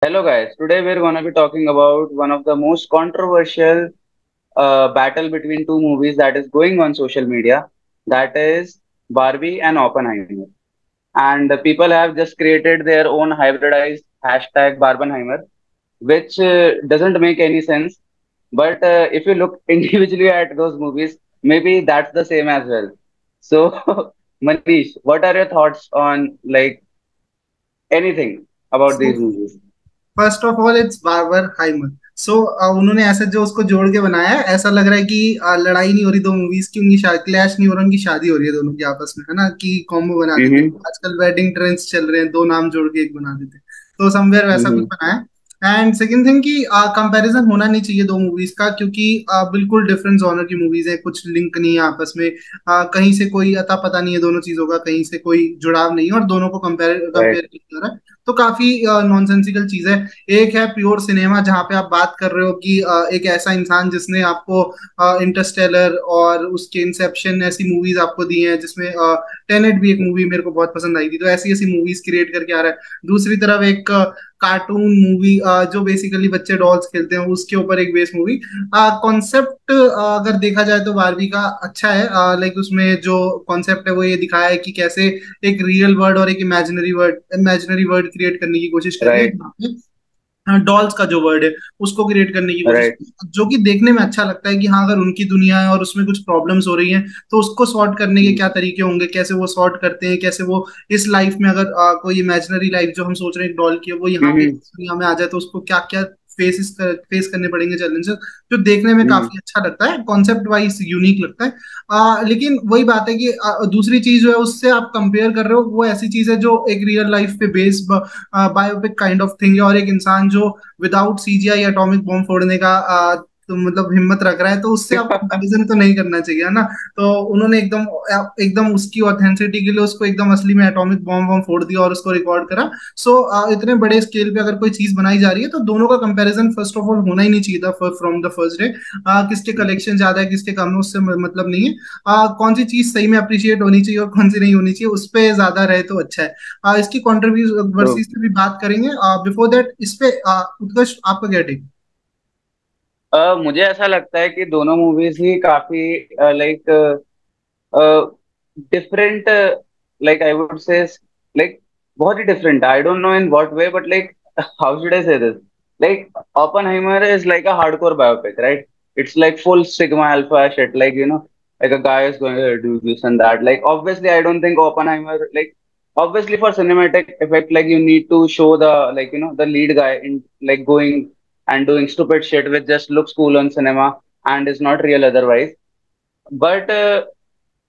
Hello, guys. Today we're going to be talking about one of the most controversial battle between two movies that is going on social media. That is Barbie and Oppenheimer. And the people have just created their own hybridized hashtag Barbenheimer, which doesn't make any sense. But if you look individually at those movies, maybe that's the same as well. So, Manish, what are your thoughts on like anything about so these movies? First of all it's Barbenheimer. So उन्होंने ऐसा जो उसको जोड़ के बनाया है, ऐसा लग रहा है कि लड़ाई नहीं हो रही दो मूवीज की, उनकी शादी क्लैश नहीं हो रहा, उनकी शादी हो रही है दोनों की आपस में, है ना, कि कॉम्बो बना देते हैं। Mm-hmm. आजकल वेडिंग ट्रेंड्स चल रहे हैं, दो नाम जोड़ के एक बना देते हैं। तो समवेयर वैसा कुछ Mm-hmm. बनाया है। एंड सेकंड थिंग कि कंपैरिजन होना नहीं चाहिए दो मूवीज का, क्योंकि बिल्कुल डिफरेंट जॉनर की मूवीज है, कुछ लिंक नहीं है आपस में। कहीं से कोई अता पता नहीं है दोनों चीजों का, कहीं से कोई जुड़ाव नहीं है, और दोनों को कंपेयर Right. कंपेयर किया जा रहा है। तो काफी नॉनसेंसिकल चीज है। एक है प्योर सिनेमा, जहाँ पे आप बात कर रहे हो कि एक ऐसा इंसान जिसने आपको इंटरस्टेलर और उसके इंसेप्शन ऐसी मूवीज आपको दी हैं, जिसमें टेनेट भी एक मूवी मेरे को बहुत पसंद आई थी। तो ऐसी ऐसी मूवीज क्रिएट करके आ रहा है। दूसरी तरफ एक कार्टून मूवी, जो बेसिकली बच्चे डॉल्स खेलते हैं, उसके ऊपर एक बेस मूवी। कॉन्सेप्ट अगर देखा जाए तो बारबी का अच्छा है। लाइक उसमें जो कॉन्सेप्ट है वो ये दिखाया है कि कैसे एक रियल वर्ड और एक इमेजिनरी वर्ड क्रिएट करने की कोशिश करी Right. है। डॉल्स का जो वर्ड है उसको क्रिएट करने की कोशिश Right. की, जो कि देखने में अच्छा लगता है कि हाँ, अगर उनकी दुनिया है और उसमें कुछ प्रॉब्लम्स हो रही हैं, तो उसको सॉर्ट करने के क्या तरीके होंगे, कैसे वो सॉर्ट करते हैं, कैसे वो इस लाइफ में अगर कोई इमेजिनरी लाइफ जो हम सोच रहे हैं एक डॉल की है, वो यहाँ पे Mm-hmm. इस दुनिया में आ जाए तो उसको क्या क्या फेस करने पड़ेंगे चैलेंजेस, जो देखने में Mm-hmm. काफी अच्छा लगता है, कॉन्सेप्ट वाइज यूनिक लगता है। लेकिन वही बात है कि दूसरी चीज जो है उससे आप कंपेयर कर रहे हो, वो ऐसी चीज है जो एक रियल लाइफ पे based biopic kind of thing है, और एक इंसान जो विदाउट सीजीआई एटॉमिक बॉम्ब फोड़ने का तो मतलब हिम्मत रख रहा है, तो उससे आप कंपैरिजन तो नहीं करना चाहिए, है ना। तो उन्होंने एकदम एकदम उसकी ऑथेंटिसिटी के लिए उसको एकदम असली में एटॉमिक बॉम्ब बॉम्ब फोड़ दिया और उसको रिकॉर्ड करा। सो इतने बड़े स्केल पे अगर कोई चीज बनाई जा रही है, तो दोनों का कंपैरिजन फर्स्ट ऑफ ऑल होना ही नहीं चाहिए था फ्रॉम द फर्स्ट डे। किसके कलेक्शन ज्यादा है किसके कम है उससे मतलब नहीं है। कौन सी चीज सही में अप्रिशिएट होनी चाहिए और कौन सी नहीं होनी चाहिए, उस पर ज्यादा रहे तो अच्छा है। इसकी तो कंट्रोवर्सीज पे भी बात करेंगे। बिफोर दैट इस पे उत्कर्ष आपका क्या टेक? मुझे ऐसा लगता है कि दोनों मूवीज ही काफी like different like I would say like बहुत ही different I don't know in what way but like how should I say this like Oppenheimer is like a hardcore biopic, right? It's like full sigma alpha shit, like like a guy is going to do this and that. Like obviously, I don't think Oppenheimer, like obviously for cinematic effect, like you need to show the like the lead guy in like going and doing stupid shit which just looks cool on cinema and is not real otherwise. But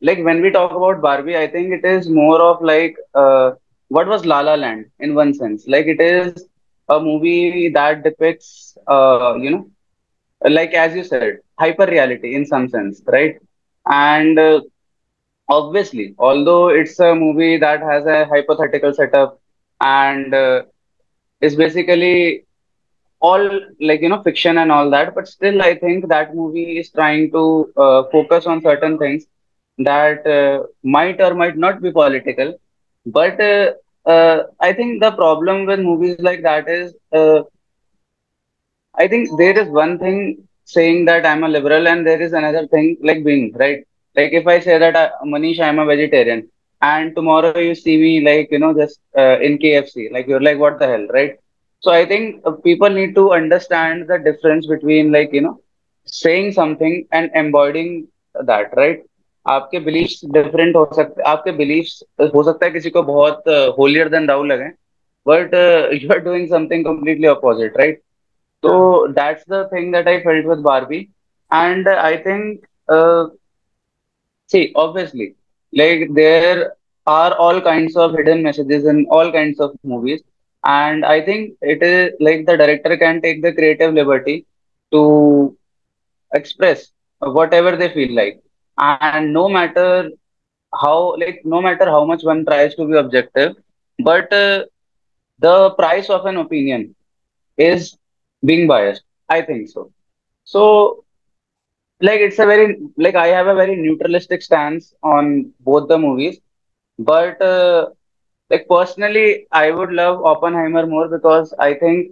like when we talk about Barbie, I think it is more of like what was La La Land in one sense. Like it is a movie that depicts, like as you said, hyper reality in some sense, right? And obviously, although it's a movie that has a hypothetical setup and is basically all like fiction and all that, but still, I think that movie is trying to focus on certain things that might or might not be political. But I think the problem with movies like that is, I think there is one thing saying that I'm a liberal, and there is another thing like being right. Like if I say that Manish, I'm a vegetarian, and tomorrow you see me like just in KFC, like you're like, what the hell, right? So I think people need to understand the difference between like saying something and embodying that, right? आपके beliefs different हो सकते, आपके beliefs हो सकता है किसी को बहुत holier than thou लगे, but you are doing something completely opposite, right? हाँ। So that's the thing that I felt with Barbie, and I think, see, obviously, like there are all kinds of hidden messages in all kinds of movies, and I think it is like the director can take the creative liberty to express whatever they feel like, and no matter how much one tries to be objective, but the price of an opinion is being biased. I think so. So like it's a very like I have a very neutralistic stance on both the movies, but like personally, I would love Oppenheimer more because I think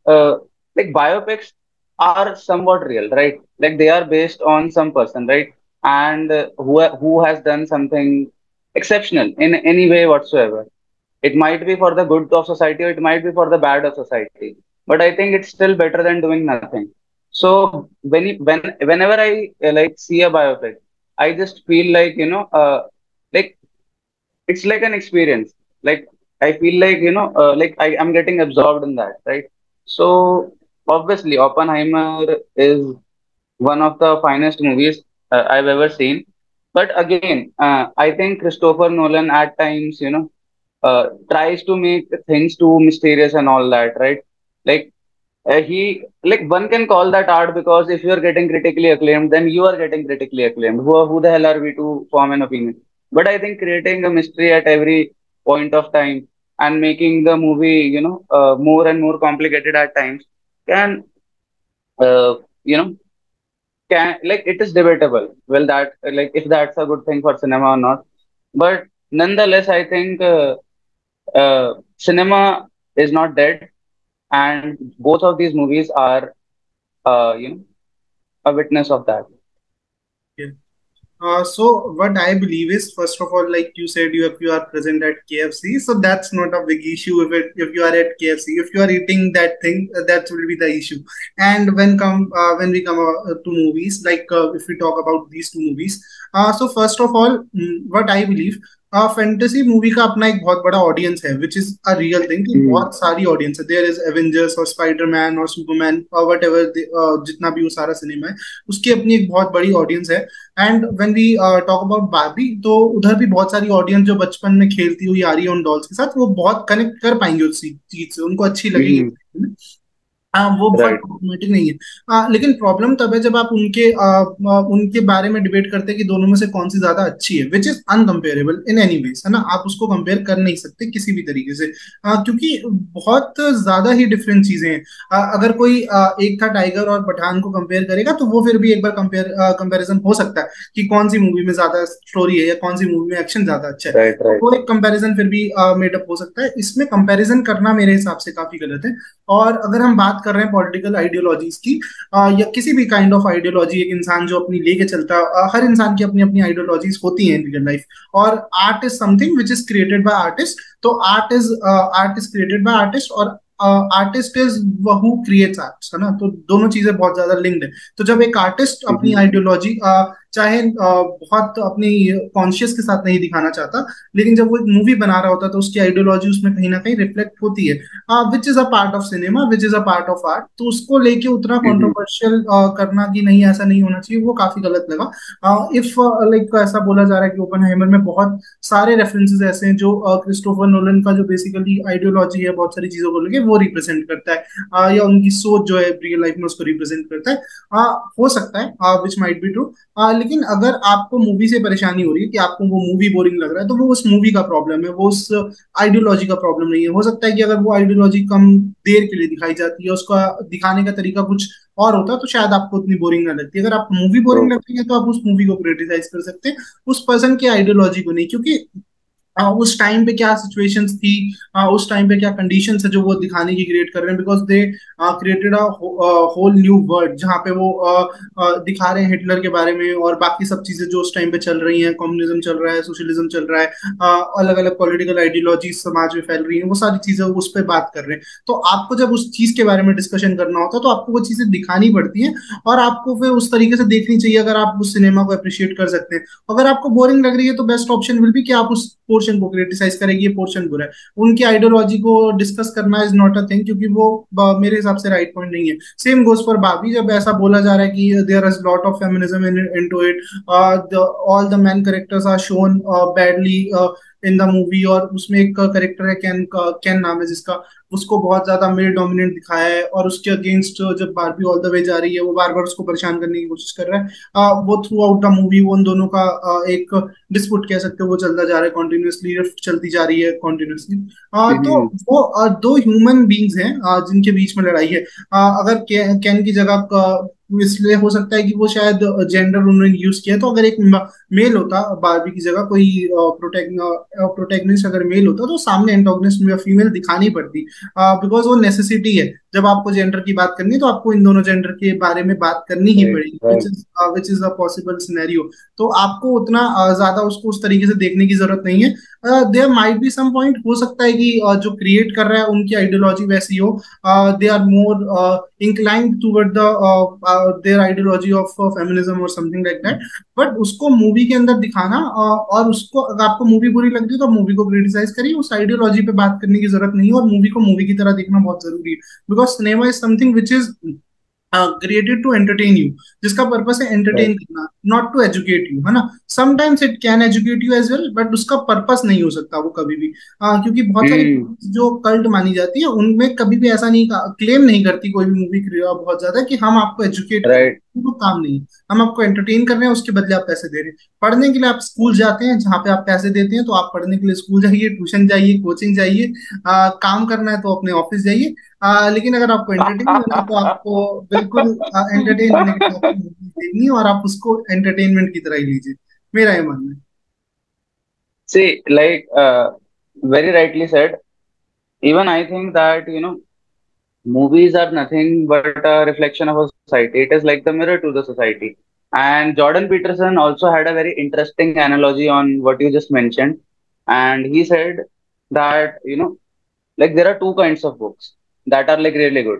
uh, like biopics are somewhat real, right? Like they are based on some person, right? And who has done something exceptional in any way whatsoever. It might be for the good of society, or it might be for the bad of society. But I think it's still better than doing nothing. So whenever I like see a biopic, I just feel like like it's like an experience. Like I feel like like I am getting absorbed in that, right? So obviously, Oppenheimer is one of the finest movies I've ever seen. But again, I think Christopher Nolan at times, tries to make things too mysterious and all that, right? Like he, like one can call that art because if you are getting critically acclaimed, then you are getting critically acclaimed. Who the hell are we to form an opinion? But I think creating a mystery at every point of time and making the movie, more and more complicated at times can, uh, you know, can, like, it is debatable. Well, that, like, if that's a good thing for cinema or not. But nonetheless, I think cinema is not dead, and both of these movies are, a witness of that. Yeah. So what I believe is, first of all, like you said, you are present at KFC, so that's not a big issue if you are at KFC. If you are eating that thing, that will be the issue. And when we come to movies, like if we talk about these two movies, so first of all, what I believe, fantasy movie का अपना एक बहुत बड़ा audience है which is a real thing कि Mm, बहुत सारी audience है देयर इज एवेंजर्स और स्पाइडरमैन और सुपरमैन और वट एवर जितना भी वो सारा सिनेमा है उसकी अपनी एक बहुत बड़ी ऑडियंस है and when we talk about Barbie तो उधर भी बहुत सारी ऑडियंस जो बचपन में खेलती हुई आ रही है उन डॉल्स के साथ वो बहुत कनेक्ट कर पाएंगे उस चीज से उनको अच्छी लगेगी mm, हाँ वो बहुत right, प्रॉब्लमेटिक नहीं है लेकिन प्रॉब्लम तब है जब आप उनके बारे में डिबेट करते हैं कि दोनों में से कौन सी ज्यादा अच्छी है which is uncomparable in any ways है ना आप उसको कंपेयर कर नहीं सकते किसी भी तरीके से क्योंकि बहुत ज्यादा ही डिफरेंट चीजें हैं अगर कोई एक था टाइगर और पठान को कंपेयर करेगा तो वो फिर भी एक बार कंपेरिजन हो सकता है कि कौन सी मूवी में ज्यादा स्टोरी है या कौन सी मूवी में एक्शन ज्यादा अच्छा है right, तो right. वो एक कंपैरिजन फिर भी मेडअप हो सकता है इसमें कंपैरिजन करना मेरे हिसाब से काफी गलत है और अगर हम बात कर रहे हैं पॉलिटिकल आइडियोलॉजीज की या किसी भी काइंड ऑफ आइडियोलॉजी एक इंसान जो अपनी लेके चलता है हर इंसान की अपनी अपनी आइडियोलॉजीज होती हैं इन रियल लाइफ और art is something which is created by artist तो art is created by artist और artist is who creates arts है ना तो दोनों चीजें बहुत ज्यादा लिंक्ड है तो जब एक आर्टिस्ट अपनी Mm-hmm. आइडियोलॉजी चाहे बहुत अपनी कॉन्शियस के साथ नहीं दिखाना चाहता लेकिन जब वो एक मूवी बना रहा होता है तो उसकी आइडियोलॉजी उसमें कहीं ना कहीं रिफ्लेक्ट होती है which is a part of cinema which is a part of art तो उसको लेके उतना Mm-hmm. कॉन्ट्रोवर्शियल करना कि नहीं ऐसा नहीं होना चाहिए वो काफी गलत लगा इफ लाइक ऐसा बोला जा रहा है कि ओपनहाइमर में बहुत सारे रेफरेंसेस ऐसे हैं जो क्रिस्टोफर नोलन का जो बेसिकली आइडियोलॉजी है बहुत सारी चीजों को लेके वो रिप्रेजेंट करता है या उनकी सोच जो है रियल लाइफ में उसको रिप्रेजेंट करता है हो सकता है विच माइट बी ट्रू लेकिन अगर आपको मूवी से परेशानी हो रही है कि आपको वो मूवी बोरिंग लग रहा है तो वो उस मूवी का प्रॉब्लम है वो उस आइडियोलॉजी का प्रॉब्लम नहीं है हो सकता है कि अगर वो आइडियोलॉजी कम देर के लिए दिखाई जाती है उसका दिखाने का तरीका कुछ और होता तो शायद आपको उतनी बोरिंग ना लगती अगर आप मूवी बोरिंग So, लगती है तो आप उस मूवी को क्रिटिसाइज कर सकते हैं उस पर्सन की आइडियोलॉजी को नहीं क्योंकि उस टाइम पे क्या सिचुएशंस थी उस टाइम पे क्या कंडीशंस है जो वो दिखाने की क्रिएट कर रहे हैं because they created a whole new world जहाँ पे वो दिखा रहे हैं हिटलर के बारे में और बाकी सब चीजें जो उस टाइम पे चल रही हैं कम्युनिज्म चल रहा है सोशलिज्म चल रहा है अलग अलग पॉलिटिकल आइडियोलॉजी समाज में फैल रही है वो सारी चीजें उस पर बात कर रहे हैं तो आपको जब उस चीज के बारे में डिस्कशन करना होता है तो आपको वो चीजें दिखानी पड़ती हैं और आपको फिर उस तरीके से देखनी चाहिए अगर आप उस सिनेमा को अप्रिशिएट कर सकते हैं अगर आपको बोरिंग लग रही है तो बेस्ट ऑप्शन विल बी कि आप उस पोर्शन को क्रिटिसाइज करें ये पोर्शन बुरा है उनकी आइडियोलॉजी को डिस्कस करना इज नॉट अ थिंग क्योंकि वो मेरे हिसाब से राइट पॉइंट नहीं है सेम गोज फॉर बाबी जब ऐसा बोला जा रहा है कि there is lot of feminism into it all the man characters are shown badly in the movie और उसमें एक करेक्टर है कैन नाम है जिसका उसको बहुत ज्यादा मेल डोमिनेंट दिखाया है और उसके अगेंस्ट जब बारबी ऑल द वे जा रही है वो बार बार उसको परेशान करने की कोशिश कर रहा है वो थ्रू आउट द मूवी वो उन दोनों का एक डिस्प्यूट कह सकते हो वो चलता जा रहा है कॉन्टिन्यूसली रिफ्ट चलती जा रही है कॉन्टिन्यूसली तो mm-hmm. वो दो ह्यूमन बींग्स हैं जिनके बीच में लड़ाई है अगर कैन की जगह इसलिए हो सकता है कि वो शायद जेंडर उन्होंने यूज किया तो अगर एक मेल होता बारबी की जगह कोई प्रोटैगनिस्ट अगर मेल होता तो सामने एंटागनिस्ट या फीमेल दिखानी पड़ती बिकॉज वो नेसेसिटी है जब आपको जेंडर की बात करनी है तो आपको इन दोनों जेंडर के बारे में बात करनी ही right, पड़ेगी, right, which is a possible scenario. तो आपको उतना ज्यादा उसको उस तरीके से देखने की जरूरत नहीं है। There might be some point, हो सकता है कि जो क्रिएट कर रहा है उनकी आइडियोलॉजी वैसी हो, they are more inclined toward the their ideology of feminism or something like that। But उसको मूवी के अंदर दिखाना, और उसको अगर आपको मूवी बुरी लग रही है तो मूवी को क्रिटिसाइज करिए, उस आइडियोलॉजी पे बात करने की जरूरत नहीं है, और मूवी को मूवी की तरह देखना बहुत जरूरी है। Because cinema is something which is created to entertain you, जिसका पर्पस है right, एंटरटेन करना, नॉट टू एजुकेट यू, है ना। Sometimes it can educate you as well, but उसका पर्पस नहीं हो सकता वो कभी भी। क्योंकि बहुत सारी hmm, movies जो कल्ट मानी जाती है उनमें कभी भी ऐसा नहीं क्लेम नहीं करती कोई भी मूवी बहुत ज्यादा कि हम आपको एजुकेट कर रहे right, हैं, वो काम नहीं है। हम आपको एंटरटेन कर रहे हैं, उसके बदले आप पैसे दे रहे हैं। पढ़ने के लिए आप स्कूल जाते हैं, जहाँ पे आप पैसे देते हैं, तो आप पढ़ने के लिए स्कूल जाइए, ट्यूशन जाइए, कोचिंग जाइए। काम करना है तो अपने ऑफिस जाइए। लेकिन अगर आपको एंटरटेन होना है तो आपको बिल्कुल एंटरटेन होने के लिए आपको मूवी देखनी है, और आप उसको एंटरटेनमेंट की तरह ही लीजिए। मेरा ये मानना है। see, like, very rightly said. Even I think that, movies are nothing but a reflection of a society. It is like the mirror to the society. And Jordan Peterson also had a very interesting analogy on what you just mentioned. And he said that, like there are two kinds of books that are like really good.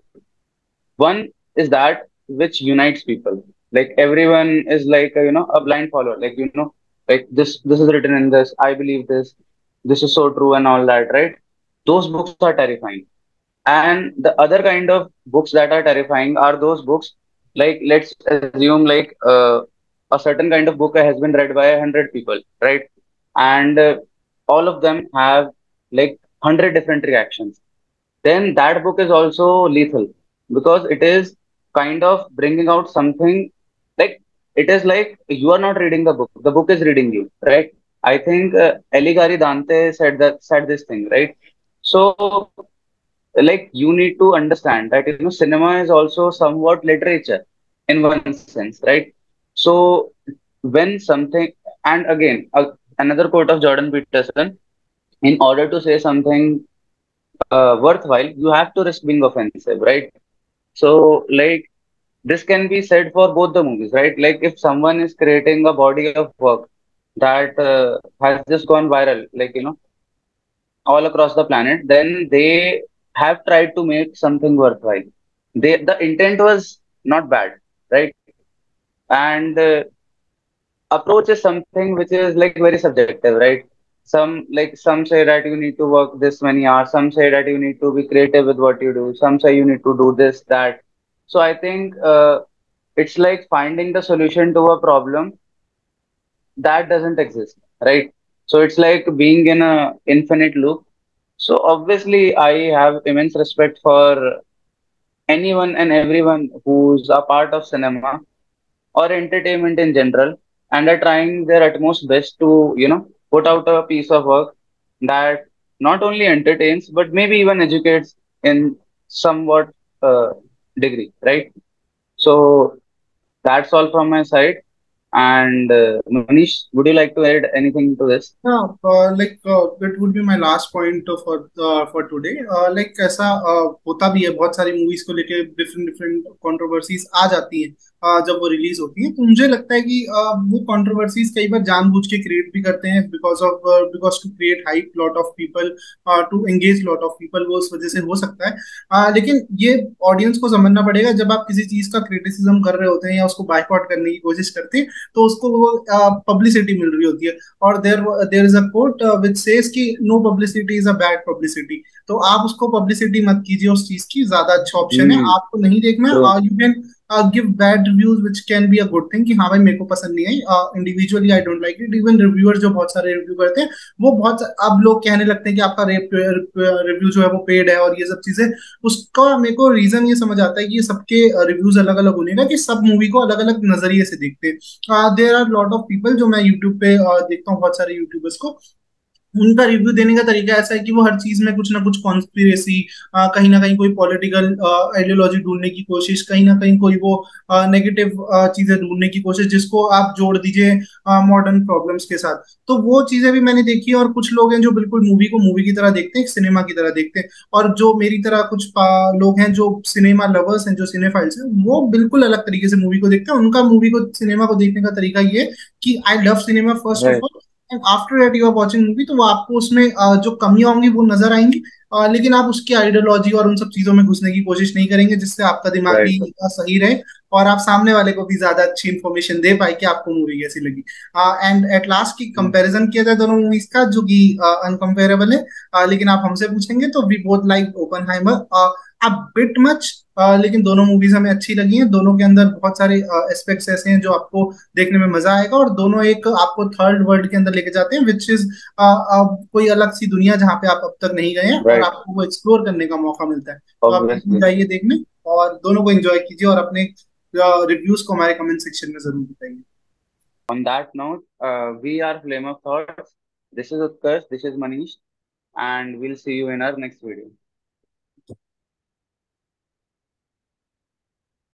One is that which unites people. Like everyone is like, a blind follower. Like, like this is written in this. I believe this. This is so true and all that, right? Those books are terrifying. And the other kind of books that are terrifying are those books, like let's assume like a certain kind of book has been read by 100 people, right? And all of them have like 100 different reactions. Then that book is also lethal because it is kind of bringing out something like it is like you are not reading the book is reading you, right? I think Eligari Dante said this thing, right? So like you need to understand that cinema is also somewhat literature in one sense, right? So when something, and again another quote of Jordan Peterson, in order to say something worthwhile you have to risk being offensive, right? So like this can be said for both the movies, right? Like if someone is creating a body of work that has just gone viral, like all across the planet, then they have tried to make something worthwhile. The intent was not bad, right? And approach is something which is like very subjective, right? Some say that you need to work this many hours. Some say that you need to be creative with what you do. Some say you need to do this, that. So I think it's like finding the solution to a problem that doesn't exist, right? So it's like being in a infinite loop. So obviously, I have immense respect for anyone and everyone who's a part of cinema or entertainment in general and are trying their utmost best to, put out a piece of work that not only entertains but maybe even educates in somewhat uh, degree, right? So that's all from my side. And Manish, would you like to add anything to this? Yeah, that would be my last point for today। like ऐसा होता भी है, बहुत सारी movies को लेके different different controversies आ जाती हैं जब वो रिलीज होती है। तो मुझे लगता है कि वो कंट्रोवर्सीज कई बार जानबूझ के क्रिएट भी करते हैं, because to create hype lot of people, to engage lot of people, वो उस वजह से हो सकता है। लेकिन ये ऑडियंस को समझना पड़ेगा, जब आप किसी चीज का क्रिटिसिज्म कर रहे होते हैं या उसको बाइकआउट करने की कोशिश करते हैं, तो उसको वो पब्लिसिटी मिल रही होती है। और there is a quote which says कि no publicity is a bad publicity. तो आप उसको पब्लिसिटी मत कीजिए उस चीज की, ज्यादा अच्छा ऑप्शन है Hmm, आपको नहीं देखना true. है। You can give bad reviews which can be a good thing, कि हाँ भाई मेरे को पसंद नहीं आई, individually I don't like it. Even reviewer जो बहुत सारे रिव्यू करते हैं, वो बहुत अब लोग कहने लगते हैं कि आपका रिव्यू जो है वो पेड है और ये सब चीजें। उसका मेरे को रीजन ये समझ आता है कि ये सबके रिव्यूज अलग अलग होने का, कि सब मूवी को अलग अलग नजरिए से देखते हैं। There are lot of people, जो मैं यूट्यूब पे देखता हूँ बहुत सारे यूट्यूबर्स को, उनका रिव्यू देने का तरीका ऐसा है कि वो हर चीज में कुछ ना कुछ कॉन्स्पिरेसी, कहीं ना कहीं कोई पॉलिटिकल आइडियोलॉजी ढूंढने की कोशिश, कहीं ना कहीं कोई वो नेगेटिव चीजें ढूंढने की कोशिश, जिसको आप जोड़ दीजिए मॉडर्न प्रॉब्लम्स के साथ। तो वो चीजें भी मैंने देखी है। और कुछ लोग हैं जो बिल्कुल मूवी को मूवी की तरह देखते हैं, सिनेमा की तरह देखते हैं। और जो मेरी तरह कुछ लोग हैं जो सिनेमा लवर्स हैं, जो सिनेफाइल्स हैं, वो बिल्कुल अलग तरीके से मूवी को देखते हैं। उनका मूवी को, सिनेमा को देखने का तरीका ये है कि I love cinema first of Right. All, and after that you are watching movie, तो वो आपको उसमें जो कमियां होंगी वो नजर आएंगी। लेकिन आप उसकी आइडियोलॉजी और उन सब चीजों में घुसने की कोशिश नहीं करेंगे, जिससे आपका दिमाग Right. भी सही रहे और आप सामने वाले को भी ज्यादा अच्छी इंफॉर्मेशन दे पाए कि आपको मूवी कैसी लगी। एंड एट लास्ट की Mm. कंपैरिजन किया जाए दोनों मूवीज का, जो कि अनकंपेरेबल है, लेकिन आप हमसे पूछेंगे तो we both like Oppenheimer a bit much. लेकिन दोनों मूवीज हमें अच्छी लगी हैं। दोनों के अंदर बहुत सारे एस्पेक्ट्स ऐसे हैं जो आपको देखने में मजा आएगा, और दोनों एक आपको थर्ड वर्ल्ड के अंदर लेके जाते हैं, विच इज कोई अलग सी दुनिया जहाँ पे आप अब तक नहीं गए हैं, और Right. आपको वो एक्सप्लोर करने का मौका मिलता है। तो आप बिल्कुल Obviously. जाइए देखने, और दोनों को एंजॉय कीजिए, और अपने रिव्यूज को हमारे कमेंट सेक्शन में जरूर बताइए। On that note, we are Flame of Thoughts. This is Utkarsh, this is Manish, and we'll see you in our next video.